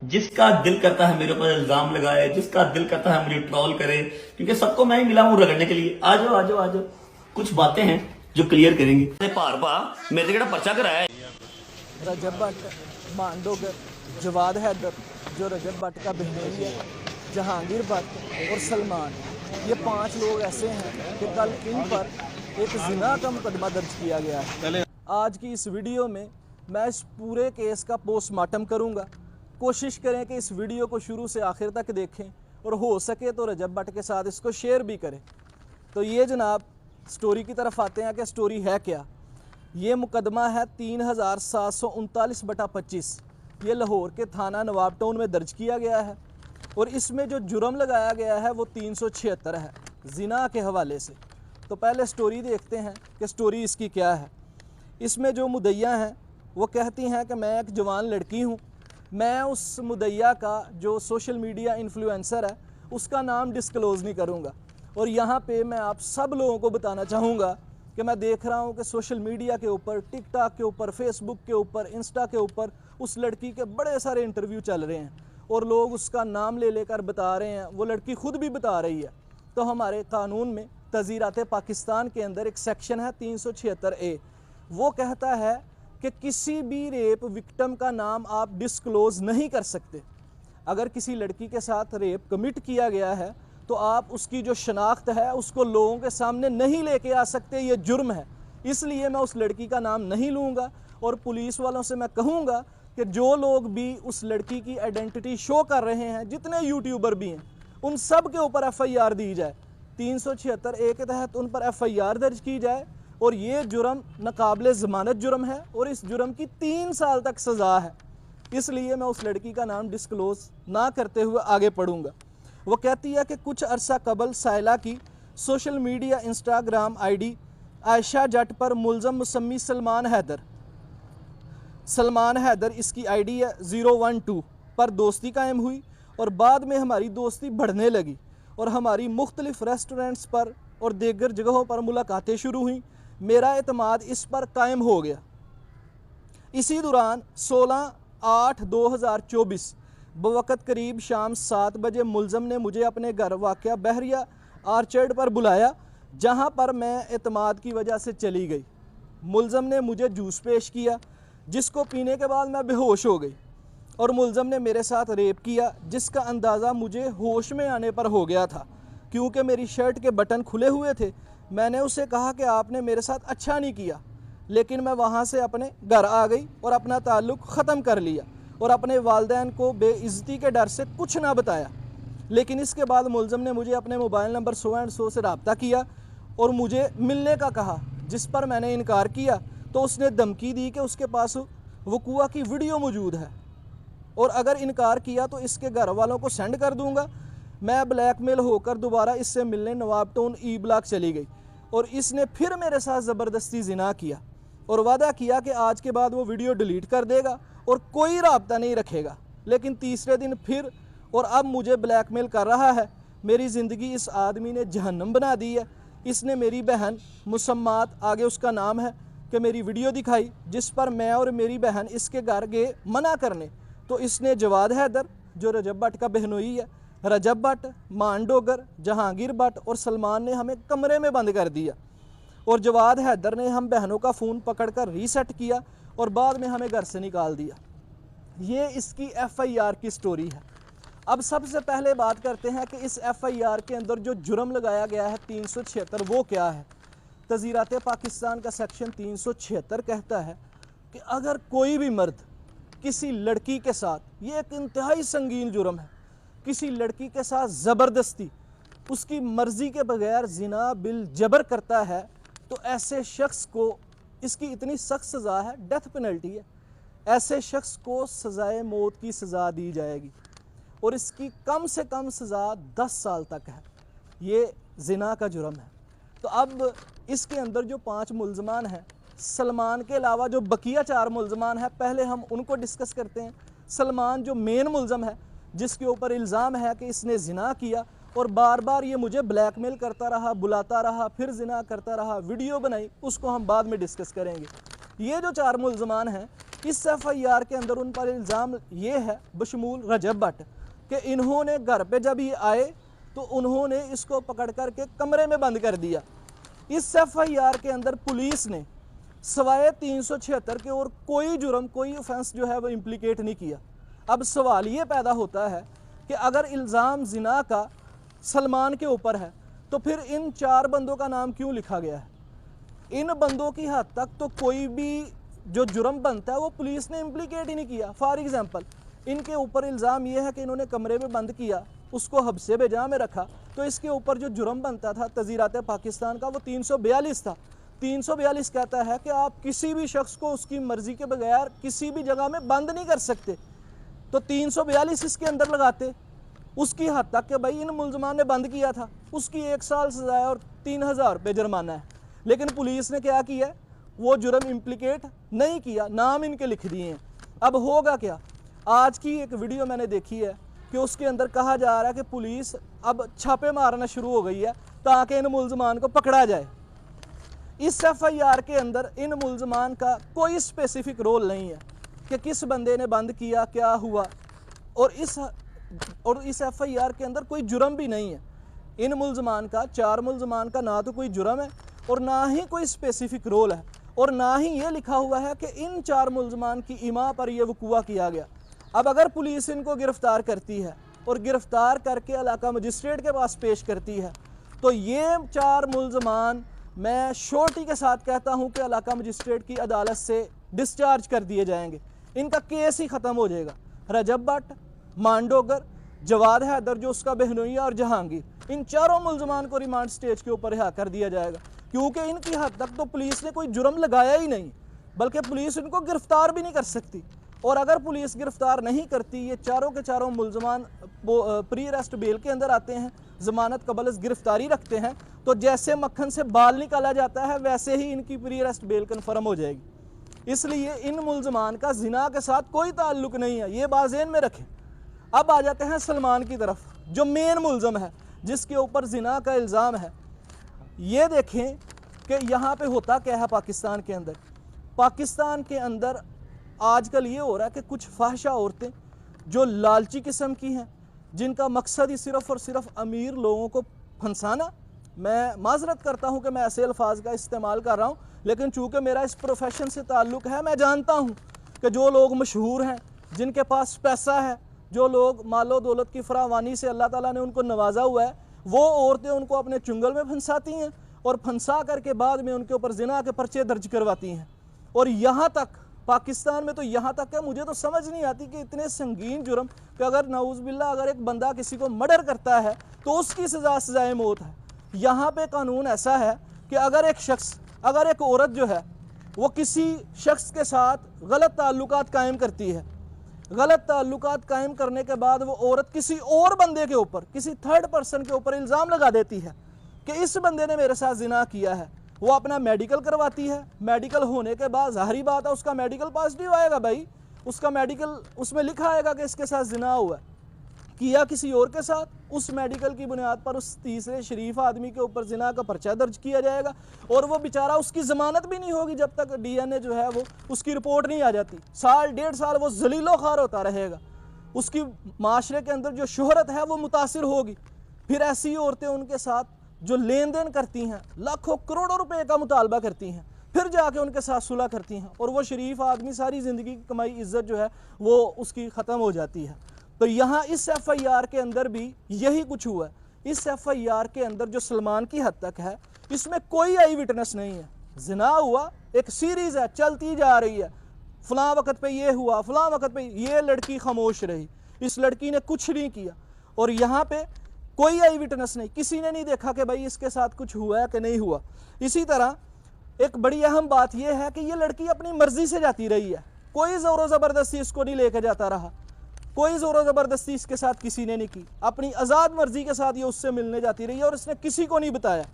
जिसका दिल करता है मेरे ऊपर इल्जाम लगाए, जिसका दिल करता है मुझे ट्रोल करे, क्योंकि सबको मैं ही मिला हूं रगड़ने के लिए। आ जाओ आ जाओ आ जाओ, कुछ बातें हैं जो क्लियर करेंगे। भार पा मेरे केड़ा पर्चा कराया है। रजब भट्ट, मांडोगर, जवाद हैदर जो रजब भट्ट का बहनोई है, जहांगीर भट्ट और सलमान, ये 5 लोग ऐसे हैं कि कल इन पर एक जिना का मुकदमा दर्ज किया गया है। आज की इस वीडियो में मैं इस पूरे केस का पोस्टमार्टम करूंगा। कोशिश करें कि इस वीडियो को शुरू से आखिर तक देखें और हो सके तो रजब भट्ट के साथ इसको शेयर भी करें। तो ये जनाब स्टोरी की तरफ आते हैं कि स्टोरी है क्या। ये मुकदमा है 3739/25, ये लाहौर के थाना नवाब टाउन में दर्ज किया गया है और इसमें जो जुर्म लगाया गया है वो 376 है जिना के हवाले से। तो पहले स्टोरी देखते हैं कि स्टोरी इसकी क्या है। इसमें जो मुद्दइया हैं वो कहती हैं कि मैं एक जवान लड़की हूँ, मैं उस मुद्दइया का जो सोशल मीडिया इन्फ्लुएंसर है उसका नाम डिस्क्लोज़ नहीं करूँगा। और यहाँ पे मैं आप सब लोगों को बताना चाहूँगा कि मैं देख रहा हूँ कि सोशल मीडिया के ऊपर, टिकटॉक के ऊपर, फेसबुक के ऊपर, इंस्टा के ऊपर उस लड़की के बड़े सारे इंटरव्यू चल रहे हैं और लोग उसका नाम ले लेकर बता रहे हैं, वो लड़की खुद भी बता रही है। तो हमारे कानून में तज़ीरात पाकिस्तान के अंदर एक सेक्शन है 376A, वो कहता है कि किसी भी रेप विक्टिम का नाम आप डिस्क्लोज़ नहीं कर सकते। अगर किसी लड़की के साथ रेप कमिट किया गया है तो आप उसकी जो शनाख्त है उसको लोगों के सामने नहीं लेके आ सकते, ये जुर्म है। इसलिए मैं उस लड़की का नाम नहीं लूँगा और पुलिस वालों से मैं कहूँगा कि जो लोग भी उस लड़की की आइडेंटिटी शो कर रहे हैं, जितने यूट्यूबर भी हैं, उन सब के ऊपर FIR दी जाए, 376A के तहत उन पर FIR दर्ज की जाए और ये जुर्म नाकाबिले ज़मानत जुर्म है और इस जुर्म की 3 साल तक सज़ा है। इसलिए मैं उस लड़की का नाम डिस्क्लोज़ ना करते हुए आगे पढ़ूँगा। वो कहती है कि कुछ अरसा कबल साइला की social media Instagram ID Ayesha Jatt पर मुलज़म मुसम्मी सलमान हैदर इसकी ID है 012 पर दोस्ती कायम हुई और बाद में हमारी दोस्ती बढ़ने लगी और हमारी मुख्तलिफ रेस्टोरेंट्स पर और दीगर जगहों पर मुलाकातें शुरू हुई। मेरा एतमाद इस पर कायम हो गया। इसी दौरान 16/8/2024 बवक़्त करीब शाम 7 बजे मुलज़म ने मुझे अपने घर वाक़या बहरिया आर्चर्ड पर बुलाया, जहां पर मैं एतमाद की वजह से चली गई। मुलज़म ने मुझे जूस पेश किया जिसको पीने के बाद मैं बेहोश हो गई और मुलज़म ने मेरे साथ रेप किया, जिसका अंदाज़ा मुझे होश में आने पर हो गया था क्योंकि मेरी शर्ट के बटन खुले हुए थे। मैंने उसे कहा कि आपने मेरे साथ अच्छा नहीं किया, लेकिन मैं वहाँ से अपने घर आ गई और अपना ताल्लुक़ ख़त्म कर लिया और अपने वालिदैन को बेइज्जती के डर से कुछ ना बताया। लेकिन इसके बाद मुलज़म ने मुझे अपने मोबाइल नंबर 100 से रब्ता किया और मुझे मिलने का कहा, जिस पर मैंने इनकार किया तो उसने धमकी दी कि उसके पास वक़ूआ की वीडियो मौजूद है और अगर इनकार किया तो इसके घर वालों को सेंड कर दूंगा। मैं ब्लैकमेल होकर दोबारा इससे मिलने नवाब टाउन E ब्लॉक चली गई और इसने फिर मेरे साथ ज़बरदस्ती जिना किया और वादा किया कि आज के बाद वो वीडियो डिलीट कर देगा और कोई राब्ता नहीं रखेगा। लेकिन तीसरे दिन फिर और अब मुझे ब्लैकमेल कर रहा है। मेरी ज़िंदगी इस आदमी ने जहन्नम बना दी है। इसने मेरी बहन मुसम्मात, आगे उसका नाम है, कि मेरी वीडियो दिखाई जिस पर मैं और मेरी बहन इसके घर गए मना करने, तो इसने जवाद हैदर जो रजब भट्ट का बहनोई है, रजब भट्ट, मांडोगर, जहांगीर भट्ट और सलमान ने हमें कमरे में बंद कर दिया और जवाद हैदर ने हम बहनों का फ़ोन पकड़कर रीसेट किया और बाद में हमें घर से निकाल दिया। ये इसकी FIR की स्टोरी है। अब सबसे पहले बात करते हैं कि इस FIR के अंदर जो जुर्म लगाया गया है 376, वो क्या है। तज़ीरात पाकिस्तान का सेक्शन 376 कहता है कि अगर कोई भी मर्द किसी लड़की के साथ, ये एक इंतहाई संगीन जुर्म है, किसी लड़की के साथ ज़बरदस्ती उसकी मर्ज़ी के बगैर जिना बिल जबर करता है तो ऐसे शख्स को, इसकी इतनी सख्त सज़ा है, डेथ पेनल्टी है, ऐसे शख्स को सज़ाए मौत की सज़ा दी जाएगी और इसकी कम से कम सज़ा 10 साल तक है। ये जिना का जुर्म है। तो अब इसके अंदर जो 5 मुल्ज़मान हैं, सलमान के अलावा जो बकिया 4 मुल्ज़मान हैं, पहले हम उनको डिस्कस करते हैं। सलमान जो मेन मुल्ज़म है, जिसके ऊपर इल्ज़ाम है कि इसने जिना किया और बार बार ये मुझे ब्लैकमेल करता रहा, बुलाता रहा, फिर जिना करता रहा, वीडियो बनाई, उसको हम बाद में डिस्कस करेंगे। ये जो 4 मुल्ज़मान हैं, इस FIR के अंदर उन पर इल्ज़ाम ये है बशमूल रजब भट्ट कि इन्होंने घर पे जब ये आए तो उन्होंने इसको पकड़ कर के कमरे में बंद कर दिया। इस FIR के अंदर पुलिस ने सवाए 376 के और कोई जुर्म, कोई ऑफेंस जो है वो इम्प्लीकेट नहीं किया। अब सवाल ये पैदा होता है कि अगर इल्ज़ाम जिना का सलमान के ऊपर है तो फिर इन 4 बंदों का नाम क्यों लिखा गया है? इन बंदों की हद तक तो कोई भी जो जुर्म बनता है वो पुलिस ने इम्प्लीकेट ही नहीं किया। फॉर एग्जांपल, इनके ऊपर इल्ज़ाम ये है कि इन्होंने कमरे में बंद किया, उसको हब्से बेजा में रखा, तो इसके ऊपर जो जुर्म बनता था तज़ीरात पाकिस्तान का वो 342 था। 342 कहता है कि आप किसी भी शख्स को उसकी मर्ज़ी के बगैर किसी भी जगह में बंद नहीं कर सकते। तो 342 इसके अंदर लगाते, उसकी हद तक कि भाई इन मुल्ज़मान ने बंद किया था, उसकी 1 साल सज़ा है और 3000 रुपये जुर्माना है। लेकिन पुलिस ने क्या किया, वो जुर्म इम्प्लीकेट नहीं किया, नाम इनके लिख दिए हैं। अब होगा क्या? आज की एक वीडियो मैंने देखी है कि उसके अंदर कहा जा रहा है कि पुलिस अब छापे मारना शुरू हो गई है ताकि इन मुल्ज़मान को पकड़ा जाए। इस FIR के अंदर इन मुल्ज़मान का कोई स्पेसिफिक रोल नहीं है कि किस बंदे ने बंद किया, क्या हुआ, और इस FIR के अंदर कोई जुर्म भी नहीं है। इन मुल्ज़मान का, 4 मुल्ज़मान का ना तो कोई जुर्म है और ना ही कोई स्पेसिफिक रोल है, और ना ही ये लिखा हुआ है कि इन 4 मुल्ज़मान की इमा पर यह वक़ूआ किया गया। अब अगर पुलिस इनको गिरफ़्तार करती है और गिरफ़्तार करके इलाका मजिस्ट्रेट के पास पेश करती है तो ये 4 मुल्ज़मान, मैं श्योरिटी के साथ कहता हूँ कि इलाका मजिस्ट्रेट की अदालत से डिस्चार्ज कर दिए जाएंगे, इनका केस ही ख़त्म हो जाएगा। रजब भट्ट, मांडोगर, जवाद हैदर जो उसका बहनोई और जहांगीर, इन 4 मुल्ज़मान को रिमांड स्टेज के ऊपर रिहा कर दिया जाएगा, क्योंकि इनकी हद तक तो पुलिस ने कोई जुर्म लगाया ही नहीं, बल्कि पुलिस इनको गिरफ़्तार भी नहीं कर सकती। और अगर पुलिस गिरफ़्तार नहीं करती, ये 4 के 4 मुल्ज़मान प्री अरेस्ट बेल के अंदर आते हैं, ज़मानत कबल गिरफ़्तारी रखते हैं, तो जैसे मक्खन से बाल निकाला जाता है वैसे ही इनकी प्री अरेस्ट बेल कन्फर्म हो जाएगी। इसलिए इन मुल्ज़मान का जिना के साथ कोई ताल्लुक़ नहीं है, ये बात ज़हन में रखें। अब आ जाते हैं सलमान की तरफ, जो मेन मुल्ज़म है, जिसके ऊपर जिना का इल्ज़ाम है। ये देखें कि यहाँ पे होता क्या है पाकिस्तान के अंदर। पाकिस्तान के अंदर आजकल ये हो रहा है कि कुछ फाहिशा औरतें जो लालची किस्म की हैं, जिनका मकसद ही सिर्फ़ और सिर्फ अमीर लोगों को फंसाना। मैं माजरत करता हूँ कि मैं ऐसे अल्फाज का इस्तेमाल कर रहा हूँ, लेकिन चूँकि मेरा इस प्रोफेशन से ताल्लुक़ है, मैं जानता हूँ कि जो लोग मशहूर हैं, जिनके पास पैसा है, जो लोग मालो दौलत की फरावानी से अल्लाह ताला ने उनको नवाजा हुआ है, वो औरतें उनको अपने चुंगल में फंसाती हैं और फंसा करके बाद में उनके ऊपर जिना के पर्चे दर्ज करवाती हैं। और यहाँ तक पाकिस्तान में तो यहाँ तक है, मुझे तो समझ नहीं आती कि इतने संगीन जुर्म कि अगर नाउज़ बिल्लाह अगर एक बंदा किसी को मर्डर करता है तो उसकी सज़ाए मौत है। यहाँ पे कानून ऐसा है कि अगर एक शख्स, अगर एक औरत जो है वो किसी शख्स के साथ गलत ताल्लुकात कायम करती है, गलत ताल्लुकात कायम करने के बाद वो औरत किसी और बंदे के ऊपर, किसी थर्ड पर्सन के ऊपर इल्ज़ाम लगा देती है कि इस बंदे ने मेरे साथ जिना किया है, वो अपना मेडिकल करवाती है। मेडिकल होने के बाद ज़ाहिरी बात है उसका मेडिकल पॉजिटिव आएगा, भाई उसका मेडिकल उसमें लिखा आएगा कि इसके साथ जिना हुआ है, किया किसी और के साथ। उस मेडिकल की बुनियाद पर उस तीसरे शरीफ आदमी के ऊपर जिना का पर्चा दर्ज किया जाएगा और वो बेचारा, उसकी ज़मानत भी नहीं होगी जब तक DNA जो है वो उसकी रिपोर्ट नहीं आ जाती। 1.5 साल वो जलीलो ख़ार होता रहेगा, उसकी माशरे के अंदर जो शोहरत है वो मुतासिर होगी। फिर ऐसी औरतें उनके साथ जो लेन देन करती हैं, लाखों करोड़ों रुपए का मुतालबा करती हैं, फिर जाके उनके साथ सुलह करती हैं और वो शरीफ आदमी सारी ज़िंदगी की कमाई इज़्ज़त जो है वो उसकी ख़त्म हो जाती है। तो यहाँ इस FIR के अंदर भी यही कुछ हुआ है। इस FIR के अंदर जो सलमान की हद तक है, इसमें कोई आई विटनेस नहीं है। जिना हुआ, एक सीरीज़ है, चलती जा रही है, फ़लाँ वक़्त पे ये हुआ, फ़लाँ वक़्त पे ये लड़की खामोश रही, इस लड़की ने कुछ नहीं किया, और यहाँ पे कोई आई विटनेस नहीं, किसी ने नहीं देखा कि भाई इसके साथ कुछ हुआ है कि नहीं हुआ। इसी तरह एक बड़ी अहम बात यह है कि ये लड़की अपनी मर्जी से जाती रही है, कोई ज़ोर ज़बरदस्ती इसको नहीं लेके जाता रहा, कोई ज़ोर ज़बरदस्ती इसके साथ किसी ने नहीं की, अपनी आज़ाद मर्जी के साथ ये उससे मिलने जाती रही है और इसने किसी को नहीं बताया।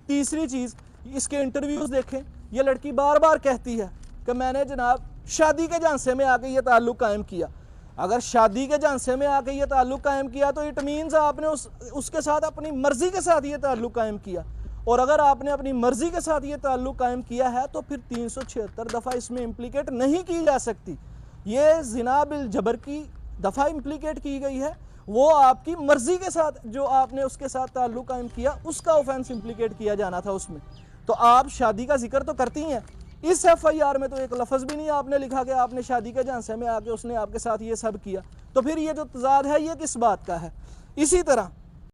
तीसरी चीज़, इसके इंटरव्यूज़ देखें, ये लड़की बार बार कहती है कि मैंने जनाब शादी के झांसे में आके ये ताल्लुक़ कायम किया। अगर शादी के झांसे में आके ये ताल्लुक़ कायम किया तो इट मीन्स आपने उसके साथ अपनी मर्ज़ी के साथ ये ताल्लुक़ कायम किया, और अगर आपने अपनी मर्जी के साथ ये ताल्लुक कायम किया है तो फिर 376 दफ़ा इसमें इम्प्लीकेट नहीं की जा सकती। ये ज़िना बिल जबर की दफ़ा इम्प्लीकेट की गई है, वो आपकी मर्जी के साथ जो आपने उसके साथ ताल्लुक कायम किया उसका ऑफेंस इम्प्लीकेट किया जाना था उसमें। तो आप शादी का जिक्र तो करती हैं, इस FIR में तो एक लफ्ज़ भी नहीं आपने लिखा कि आपने शादी के झांसे में आके उसने आपके साथ ये सब किया, तो फिर ये जो तजाद है ये किस बात का है। इसी तरह